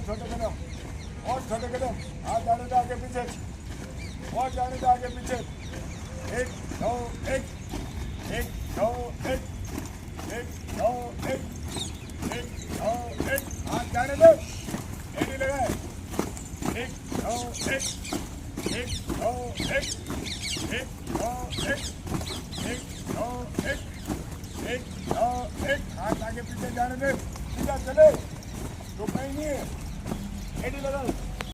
छोटे कदम, और छोटे कदम, हाथ जाने दो आगे पीछे, और जाने दो आगे पीछे, 1 2 1 1 2 1 1 2 1 1 2 1, हाथ जाने दो, एडी लगाए, 1 2 1 1 2 1 1 2 1 1 2 1 1 2 1, हाथ आगे पीछे जाने दे, सीधा चले, रुकना ही नहीं है, एडी लगाओ।